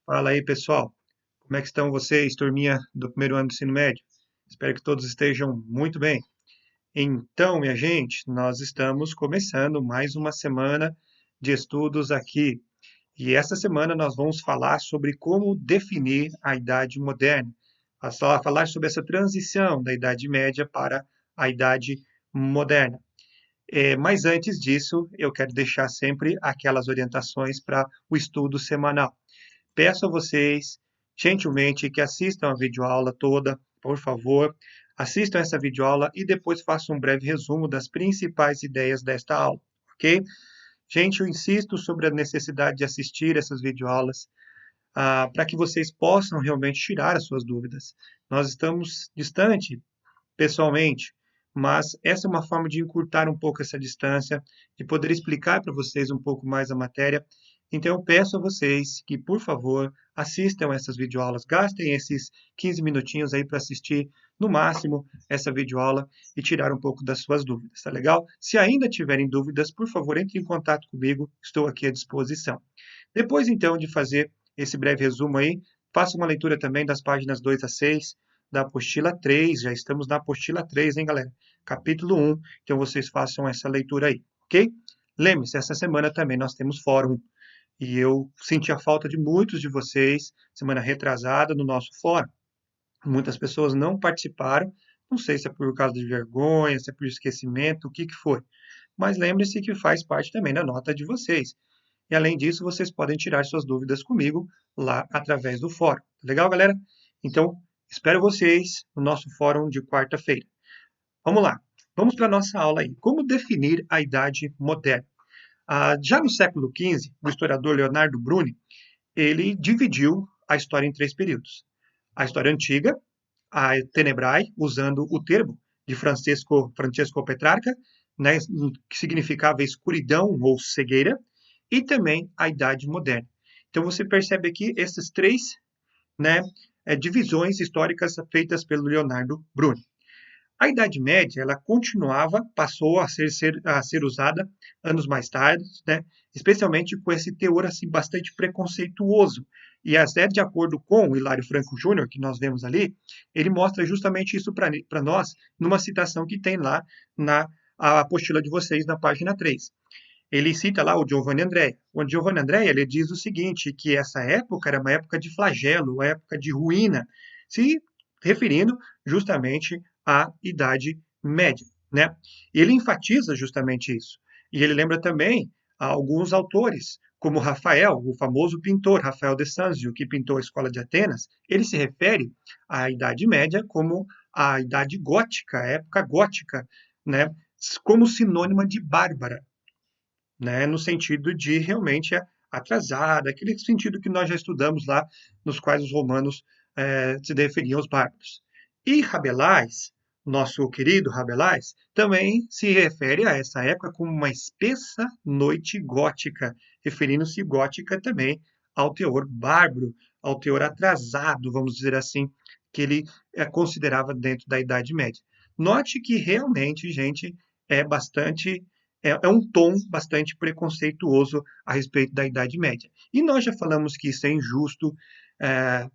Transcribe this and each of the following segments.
Fala aí, pessoal. Como é que estão vocês, turminha do primeiro ano do ensino médio? Espero que todos estejam muito bem. Então, minha gente, nós estamos começando mais uma semana de estudos aqui. E essa semana nós vamos falar sobre como definir a Idade Moderna. Falar sobre essa transição da Idade Média para a Idade Moderna. Mas antes disso, eu quero deixar sempre aquelas orientações para o estudo semanal. Peço a vocês, gentilmente, que assistam a videoaula toda, por favor. Assistam essa videoaula e depois façam um breve resumo das principais ideias desta aula, ok? Gente, eu insisto sobre a necessidade de assistir essas videoaulas, para que vocês possam realmente tirar as suas dúvidas. Nós estamos distante pessoalmente, mas essa é uma forma de encurtar um pouco essa distância, de poder explicar para vocês um pouco mais a matéria. Então, eu peço a vocês que, por favor, assistam essas videoaulas, gastem esses 15 minutinhos aí para assistir, no máximo, essa videoaula e tirar um pouco das suas dúvidas, tá legal? Se ainda tiverem dúvidas, por favor, entre em contato comigo, estou aqui à disposição. Depois, então, de fazer esse breve resumo aí, faça uma leitura também das páginas 2 a 6 da apostila 3. Já estamos na apostila 3, hein, galera? Capítulo 1. Então, vocês façam essa leitura aí, ok? Lembre-se, essa semana também nós temos fórum. E eu senti a falta de muitos de vocês, semana retrasada, no nosso fórum. Muitas pessoas não participaram. Não sei se é por causa de vergonha, se é por esquecimento, o que que foi. Mas lembre-se que faz parte também da nota de vocês. E além disso, vocês podem tirar suas dúvidas comigo lá através do fórum. Tá legal, galera? Então, espero vocês no nosso fórum de quarta-feira. Vamos lá. Vamos para a nossa aula aí. Como definir a Idade Moderna? Já no século XV, o historiador Leonardo Bruni, ele dividiu a história em três períodos. A história antiga, a Tenebrae, usando o termo de Francesco Petrarca, né, que significava escuridão ou cegueira, e também a Idade Moderna. Então você percebe aqui esses três, né, divisões históricas feitas pelo Leonardo Bruni. A Idade Média, ela continuava, passou a ser usada anos mais tarde, né, especialmente com esse teor assim, bastante preconceituoso. E até de acordo com o Hilário Franco Júnior, que nós vemos ali, ele mostra justamente isso para nós, numa citação que tem lá na apostila de vocês, na página 3. Ele cita lá o Giovanni Andrea. O Giovanni Andrea ele diz o seguinte, que essa época era uma época de flagelo, uma época de ruína, se referindo justamente à Idade Média, né? E ele enfatiza justamente isso. E ele lembra também alguns autores, como Rafael, o famoso pintor Rafael de Sanzio, que pintou a Escola de Atenas, ele se refere à Idade Média como a Idade Gótica, a época gótica, né? Como sinônima de bárbara, né, no sentido de realmente atrasada, aquele sentido que nós já estudamos lá, nos quais os romanos se referiam aos bárbaros. E Rabelais, nosso querido Rabelais, também se refere a essa época como uma espessa noite gótica, referindo-se gótica também ao teor bárbaro, ao teor atrasado, vamos dizer assim, que ele considerava dentro da Idade Média. Note que realmente, gente, é bastante é um tom bastante preconceituoso a respeito da Idade Média. E nós já falamos que isso é injusto,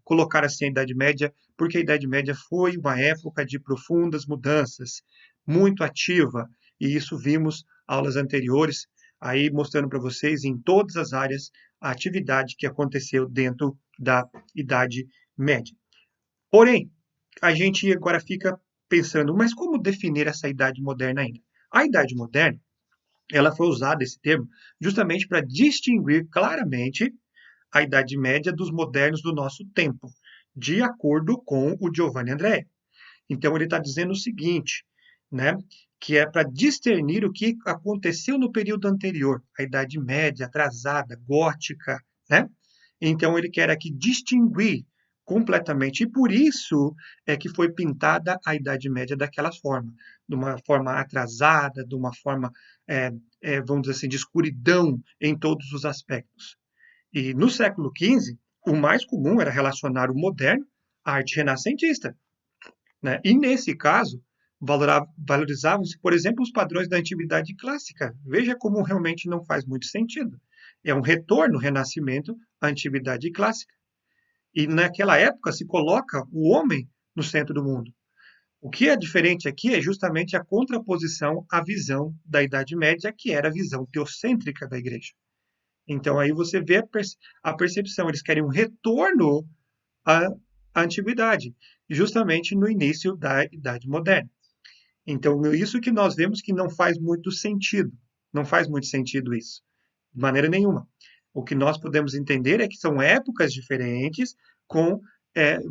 colocar assim a Idade Média, porque a Idade Média foi uma época de profundas mudanças, muito ativa, e isso vimos aulas anteriores, aí mostrando para vocês em todas as áreas a atividade que aconteceu dentro da Idade Média. Porém, a gente agora fica pensando, mas como definir essa Idade Moderna ainda? A Idade Moderna ela foi usada, esse termo, justamente para distinguir claramente a Idade Média dos modernos do nosso tempo, de acordo com o Giovanni Andrea. Então, ele está dizendo o seguinte, né, que é para discernir o que aconteceu no período anterior, a Idade Média, atrasada, gótica, né? Então, ele quer aqui distinguir completamente, e por isso é que foi pintada a Idade Média daquela forma, de uma forma atrasada, de uma forma, vamos dizer assim, de escuridão em todos os aspectos. E no século XV, o mais comum era relacionar o moderno à arte renascentista, né? E nesse caso, valorizavam-se, por exemplo, os padrões da antiguidade clássica. Veja como realmente não faz muito sentido. É um retorno, renascimento à antiguidade clássica. E naquela época se coloca o homem no centro do mundo. O que é diferente aqui é justamente a contraposição à visão da Idade Média, que era a visão teocêntrica da igreja. Então aí você vê a percepção, eles querem um retorno à antiguidade, justamente no início da Idade Moderna. Então, isso que nós vemos que não faz muito sentido. Não faz muito sentido isso, de maneira nenhuma. O que nós podemos entender é que são épocas diferentes, com,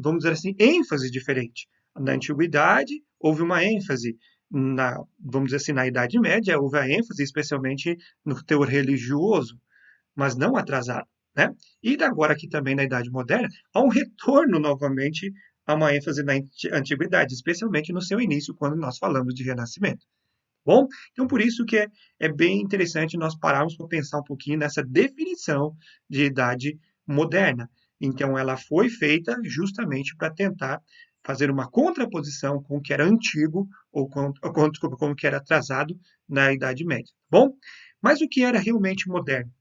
vamos dizer assim, ênfase diferente. Na antiguidade, houve uma ênfase, vamos dizer assim, na Idade Média, houve a ênfase especialmente no teor religioso, mas não atrasado, né? E agora aqui também na Idade Moderna, há um retorno novamente a uma ênfase na antiguidade, especialmente no seu início, quando nós falamos de renascimento. Bom, então por isso que é bem interessante nós pararmos para pensar um pouquinho nessa definição de idade moderna. Então ela foi feita justamente para tentar fazer uma contraposição com o que era antigo ou com o que era atrasado na Idade Média. Bom, mas o que era realmente moderno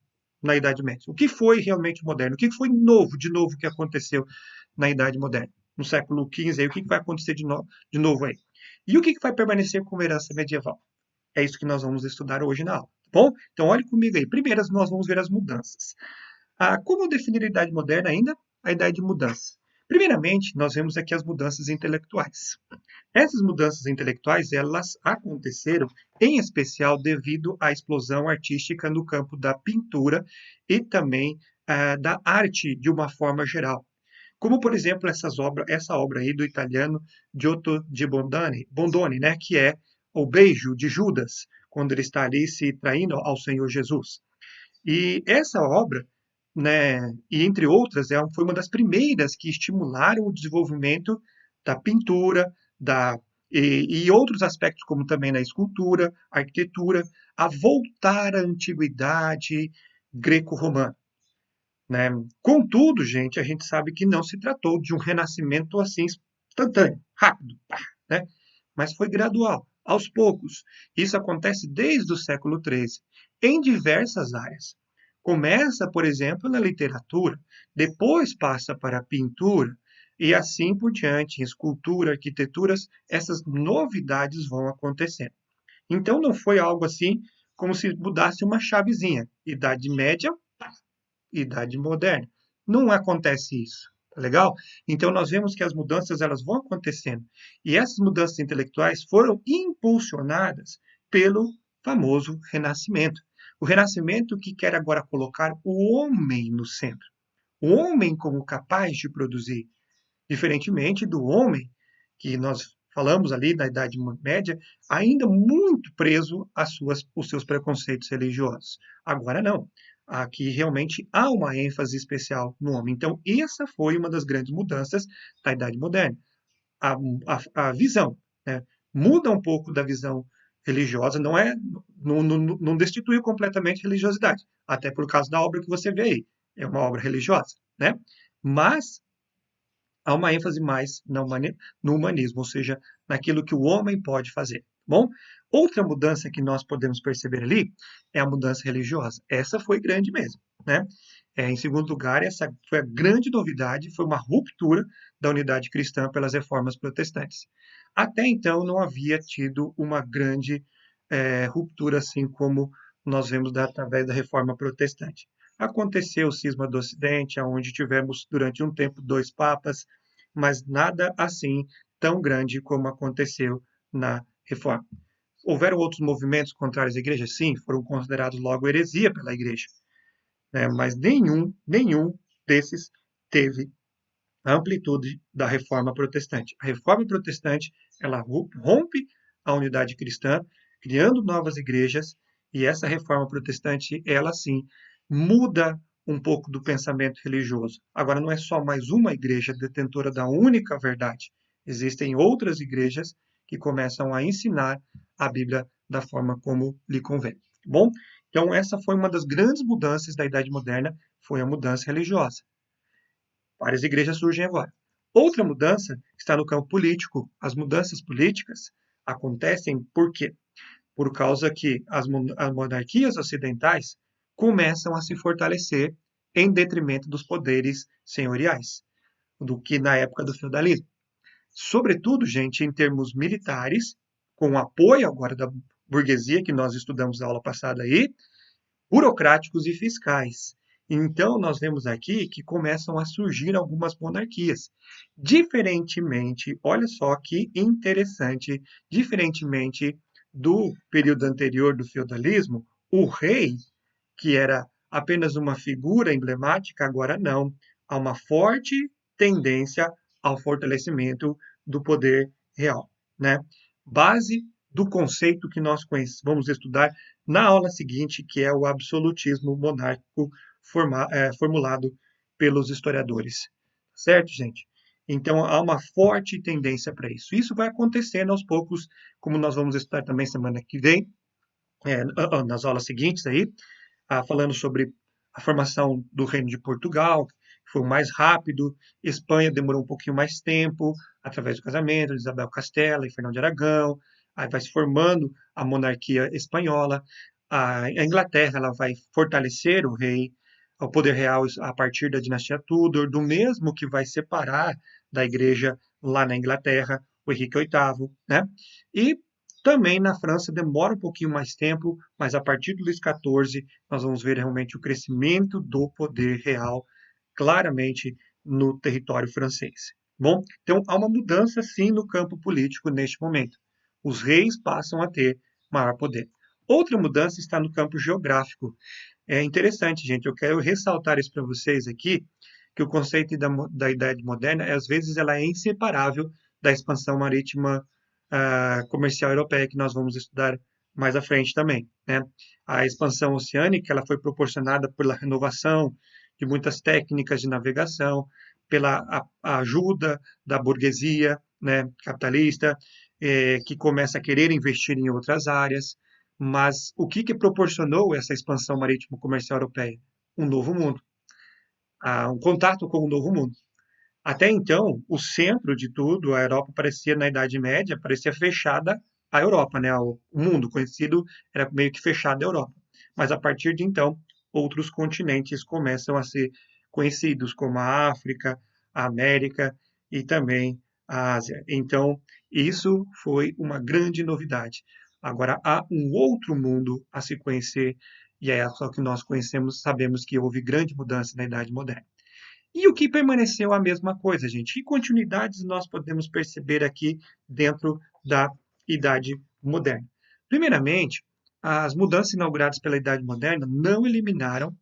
na Idade Média? O que foi realmente moderno? O que foi novo, de novo, que aconteceu na Idade Moderna? No século XV, aí, o que vai acontecer de novo aí? E o que vai permanecer como herança medieval? É isso que nós vamos estudar hoje na aula, tá bom? Então, olhe comigo aí. Primeiro, nós vamos ver as mudanças. Como definir a Idade Moderna ainda? A Idade de Mudança. Primeiramente, nós vemos aqui as mudanças intelectuais. Essas mudanças intelectuais, elas aconteceram em especial devido à explosão artística no campo da pintura e também da arte de uma forma geral. Como, por exemplo, essa obra aí do italiano Giotto di Bondone, né, que é o beijo de Judas, quando ele está ali se traindo ao Senhor Jesus. E essa obra, né, e entre outras, foi uma das primeiras que estimularam o desenvolvimento da pintura, e outros aspectos, como também na escultura, arquitetura, a voltar à antiguidade greco-romana. Né? Contudo, gente, a gente sabe que não se tratou de um renascimento assim instantâneo, rápido, pá, né? Mas foi gradual, aos poucos. Isso acontece desde o século XIII, em diversas áreas. Começa, por exemplo, na literatura, depois passa para a pintura, e assim por diante, em escultura, arquiteturas, essas novidades vão acontecendo. Então não foi algo assim como se mudasse uma chavezinha. Idade Média, Idade Moderna. Não acontece isso, tá legal? Então nós vemos que as mudanças elas vão acontecendo e essas mudanças intelectuais foram impulsionadas pelo famoso Renascimento. O Renascimento que quer agora colocar o homem no centro, o homem como capaz de produzir, diferentemente do homem que nós falamos ali da Idade Média, ainda muito preso os seus preconceitos religiosos. Agora não. Aqui realmente há uma ênfase especial no homem. Então, essa foi uma das grandes mudanças da Idade Moderna. A visão, né? Muda um pouco da visão religiosa, não destitui completamente a religiosidade, até por causa da obra que você vê aí. É uma obra religiosa, né? Mas há uma ênfase mais no humanismo, ou seja, naquilo que o homem pode fazer. Bom, outra mudança que nós podemos perceber ali é a mudança religiosa. Essa foi grande mesmo, né? Em segundo lugar, essa foi a grande novidade, foi uma ruptura da unidade cristã pelas reformas protestantes. Até então não havia tido uma grande ruptura assim como nós vemos através da reforma protestante. Aconteceu o cisma do Ocidente, onde tivemos durante um tempo dois papas, mas nada assim tão grande como aconteceu na reforma. Houveram outros movimentos contrários à igreja? Sim, foram considerados logo heresia pela igreja, né? Mas nenhum desses teve a amplitude da reforma protestante. A reforma protestante, ela rompe a unidade cristã, criando novas igrejas, e essa reforma protestante, ela sim, muda um pouco do pensamento religioso. Agora, não é só mais uma igreja detentora da única verdade. Existem outras igrejas que começam a ensinar a Bíblia da forma como lhe convém. Bom, então essa foi uma das grandes mudanças da Idade Moderna, foi a mudança religiosa. Várias igrejas surgem agora. Outra mudança está no campo político. As mudanças políticas acontecem por quê? Por causa que as monarquias ocidentais começam a se fortalecer em detrimento dos poderes senhoriais. do que na época do feudalismo. Sobretudo, gente, em termos militares, com o apoio agora da burguesia, que nós estudamos na aula passada aí, burocráticos e fiscais. Então, nós vemos aqui que começam a surgir algumas monarquias. Diferentemente, olha só que interessante, diferentemente do período anterior do feudalismo, o rei, que era apenas uma figura emblemática, agora não. Há uma forte tendência ao fortalecimento do poder real, né? Base do conceito que nós vamos estudar na aula seguinte, que é o absolutismo monárquico formulado pelos historiadores. Certo, gente? Então, há uma forte tendência para isso. Isso vai acontecendo aos poucos, como nós vamos estudar também semana que vem, nas aulas seguintes aí, falando sobre a formação do Reino de Portugal, que foi o mais rápido. Espanha demorou um pouquinho mais tempo, através do casamento de Isabel Castela e Fernão de Aragão. Aí vai se formando a monarquia espanhola. A Inglaterra ela vai fortalecer o rei, o poder real a partir da dinastia Tudor, do mesmo que vai separar da igreja lá na Inglaterra, o Henrique VIII, né? E também na França demora um pouquinho mais tempo, mas a partir do Luís XIV nós vamos ver realmente o crescimento do poder real claramente no território francês. Bom, então há uma mudança sim no campo político neste momento. Os reis passam a ter maior poder. Outra mudança está no campo geográfico. É interessante, gente, eu quero ressaltar isso para vocês aqui, que o conceito da Idade Moderna, às vezes, ela é inseparável da expansão marítima comercial europeia, que nós vamos estudar mais à frente também, né? A expansão oceânica, ela foi proporcionada pela renovação de muitas técnicas de navegação, pela a ajuda da burguesia, né, capitalista, que começa a querer investir em outras áreas. Mas o que proporcionou essa expansão marítimo-comercial europeia? Um novo mundo, um contato com um novo mundo. Até então, o centro de tudo, a Europa parecia, na Idade Média, parecia fechada à Europa, né? O mundo conhecido era meio que fechado à Europa. Mas a partir de então, outros continentes começam a ser conhecidos, como a África, a América e também a Ásia. Então, isso foi uma grande novidade. Agora há um outro mundo a se conhecer, e é só que nós conhecemos, sabemos que houve grande mudança na Idade Moderna. E o que permaneceu a mesma coisa, gente? Que continuidades nós podemos perceber aqui dentro da Idade Moderna? Primeiramente, as mudanças inauguradas pela Idade Moderna não eliminaram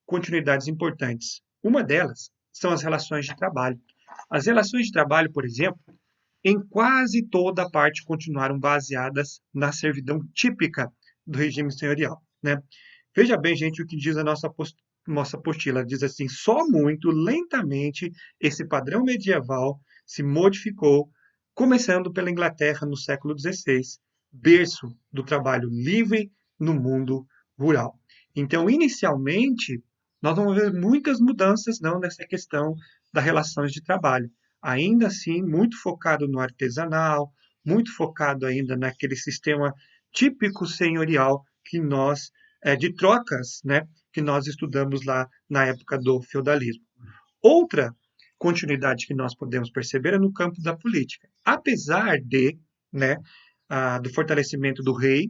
continuidades importantes. Uma delas são as relações de trabalho. As relações de trabalho, por exemplo, em quase toda a parte continuaram baseadas na servidão típica do regime senhorial, né? Veja bem, gente, o que diz a nossa apostila. Diz assim: só muito lentamente esse padrão medieval se modificou, começando pela Inglaterra no século XVI, berço do trabalho livre no mundo rural. Então, inicialmente, nós vamos ver muitas mudanças não nessa questão das relações de trabalho. Ainda assim, muito focado no artesanal, muito focado ainda naquele sistema típico senhorial que nós de trocas, né, que nós estudamos lá na época do feudalismo. Outra continuidade que nós podemos perceber é no campo da política. Apesar de, né, do fortalecimento do rei,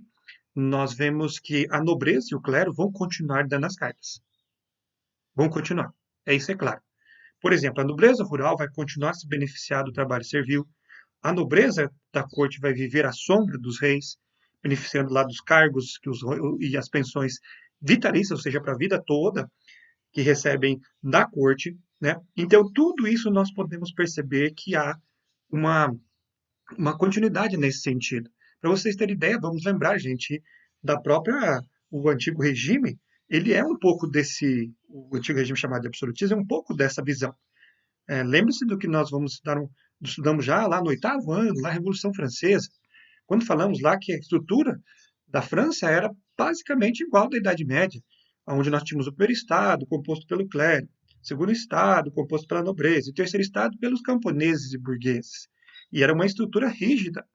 nós vemos que a nobreza e o clero vão continuar dando as cartas. Vão continuar. Isso é claro. Por exemplo, a nobreza rural vai continuar a se beneficiar do trabalho servil. A nobreza da corte vai viver à sombra dos reis, beneficiando lá dos cargos e as pensões vitalícias, ou seja, para a vida toda, que recebem da corte, né? Então, tudo isso nós podemos perceber que há uma, uma continuidade nesse sentido. Para vocês terem ideia, vamos lembrar, gente, da própria, o antigo regime, ele é um pouco o antigo regime chamado de absolutismo, é um pouco dessa visão. Lembre-se do que nós estudamos já lá no 8º ano, lá na Revolução Francesa, quando falamos lá que a estrutura da França era basicamente igual à da Idade Média, onde nós tínhamos o primeiro estado composto pelo clero, o segundo estado composto pela nobreza, e o terceiro estado pelos camponeses e burgueses. E era uma estrutura rígida,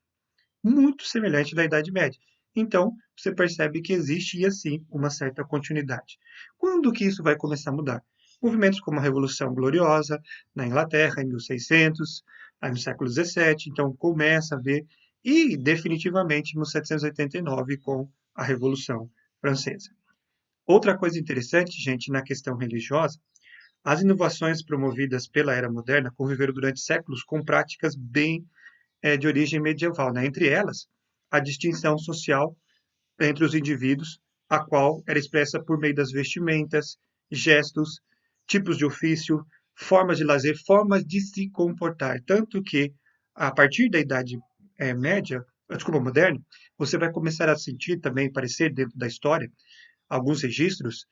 muito semelhante da Idade Média. Então, você percebe que existe, assim, uma certa continuidade. Quando que isso vai começar a mudar? Movimentos como a Revolução Gloriosa, na Inglaterra, em 1600, aí no século XVII, então começa a ver, e definitivamente em 1789 com a Revolução Francesa. Outra coisa interessante, gente, na questão religiosa, as inovações promovidas pela era moderna conviveram durante séculos com práticas bem de origem medieval, né? Entre elas, a distinção social entre os indivíduos, a qual era expressa por meio das vestimentas, gestos, tipos de ofício, formas de lazer, formas de se comportar. Tanto que, a partir da Idade Média, desculpa, moderna, você vai começar a sentir também, parecer dentro da história, alguns registros,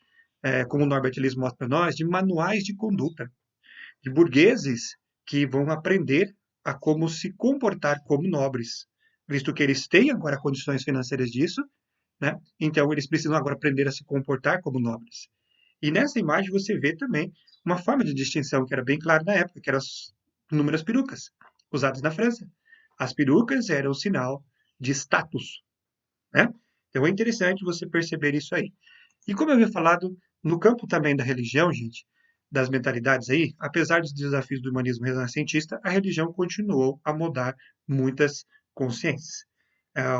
como o Norbert Elias mostra para nós, de manuais de conduta, de burgueses que vão aprender a como se comportar como nobres, visto que eles têm agora condições financeiras disso, né? Então eles precisam agora aprender a se comportar como nobres. E nessa imagem você vê também uma forma de distinção que era bem clara na época, que eram as inúmeras perucas usadas na França. As perucas eram sinal de status, né? Então é interessante você perceber isso aí. E como eu havia falado, no campo também da religião, gente, das mentalidades aí, apesar dos desafios do humanismo renascentista, a religião continuou a mudar muitas consciências.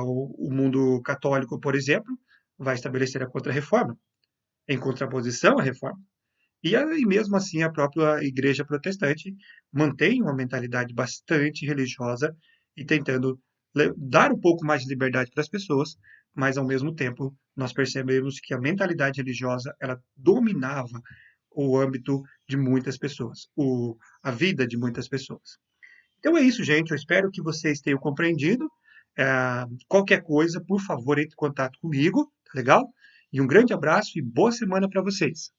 O mundo católico, por exemplo, vai estabelecer a Contra-Reforma, em contraposição à Reforma. E aí, mesmo assim, a própria Igreja Protestante mantém uma mentalidade bastante religiosa e tentando dar um pouco mais de liberdade para as pessoas, mas ao mesmo tempo nós percebemos que a mentalidade religiosa ela dominava o âmbito de muitas pessoas, a vida de muitas pessoas. Então é isso, gente. Eu espero que vocês tenham compreendido. Qualquer coisa, por favor, entre em contato comigo, tá legal? E um grande abraço e boa semana para vocês.